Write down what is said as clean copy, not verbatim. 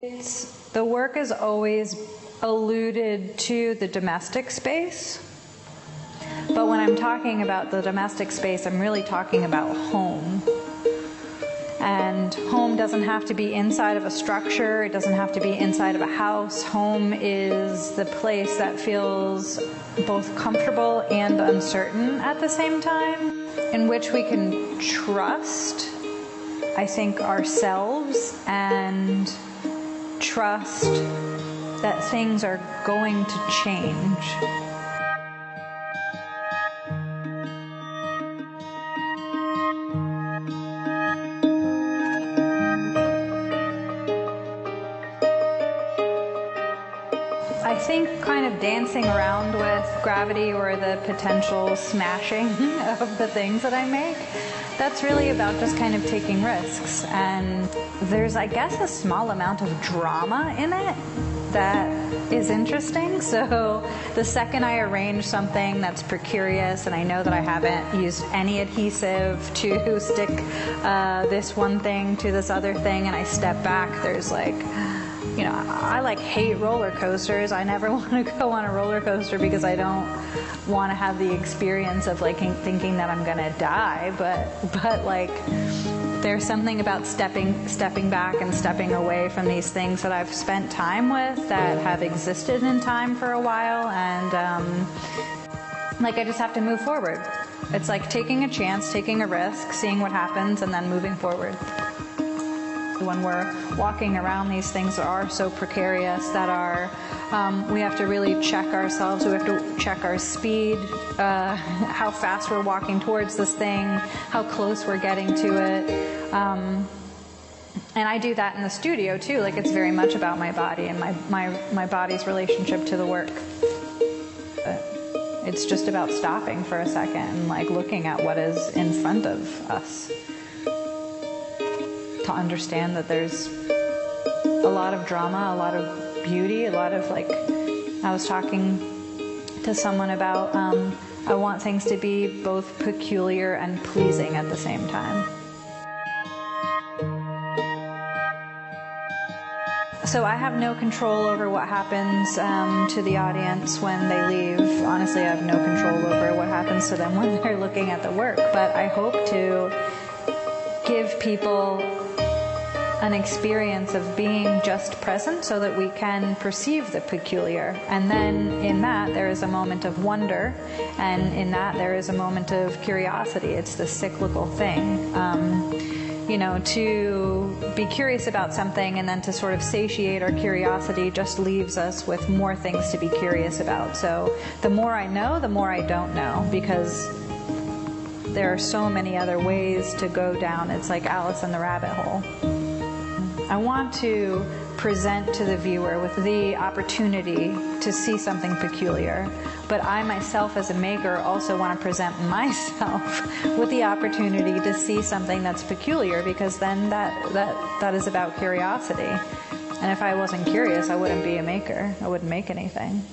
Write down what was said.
The work is always alluded to the domestic space, but when I'm talking about the domestic space, I'm really talking about home. And home doesn't have to be inside of a structure, it doesn't have to be inside of a house. Home is the place that feels both comfortable and uncertain at the same time, in which we can trust, I think, ourselves and trust that things are going to change. I think kind of dancing around with gravity or the potential smashing of the things that I make, that's really about just kind of taking risks. And there's, I guess, a small amount of drama in it that is interesting. So the second I arrange something that's precarious and I know that I haven't used any adhesive to stick this one thing to this other thing, and I step back, there's like, you know, I hate roller coasters. I never want to go on a roller coaster because I don't want to have the experience of thinking that I'm gonna die. But like, there's something about stepping back and stepping away from these things that I've spent time with, that have existed in time for a while, and I just have to move forward. It's like taking a chance, taking a risk, seeing what happens, and then moving forward. When we're walking around, these things are so precarious that we have to really check ourselves. We have to check our speed, how fast we're walking towards this thing, how close we're getting to it. And I do that in the studio too. Like, it's very much about my body and my body's relationship to the work. It's just about stopping for a second and looking at what is in front of us, to understand that there's a lot of drama, a lot of beauty, a lot of I was talking to someone about I want things to be both peculiar and pleasing at the same time. So I have no control over what happens to the audience when they leave. Honestly, I have no control over what happens to them when they're looking at the work, but I hope to give people an experience of being just present so that we can perceive the peculiar. And then in that there is a moment of wonder, and in that there is a moment of curiosity. It's the cyclical thing. To be curious about something and then to sort of satiate our curiosity just leaves us with more things to be curious about. So the more I know, the more I don't know, because there are so many other ways to go down. It's like Alice in the rabbit hole. I want to present to the viewer with the opportunity to see something peculiar, but I myself as a maker also want to present myself with the opportunity to see something that's peculiar, because then that is about curiosity. And if I wasn't curious, I wouldn't be a maker. I wouldn't make anything.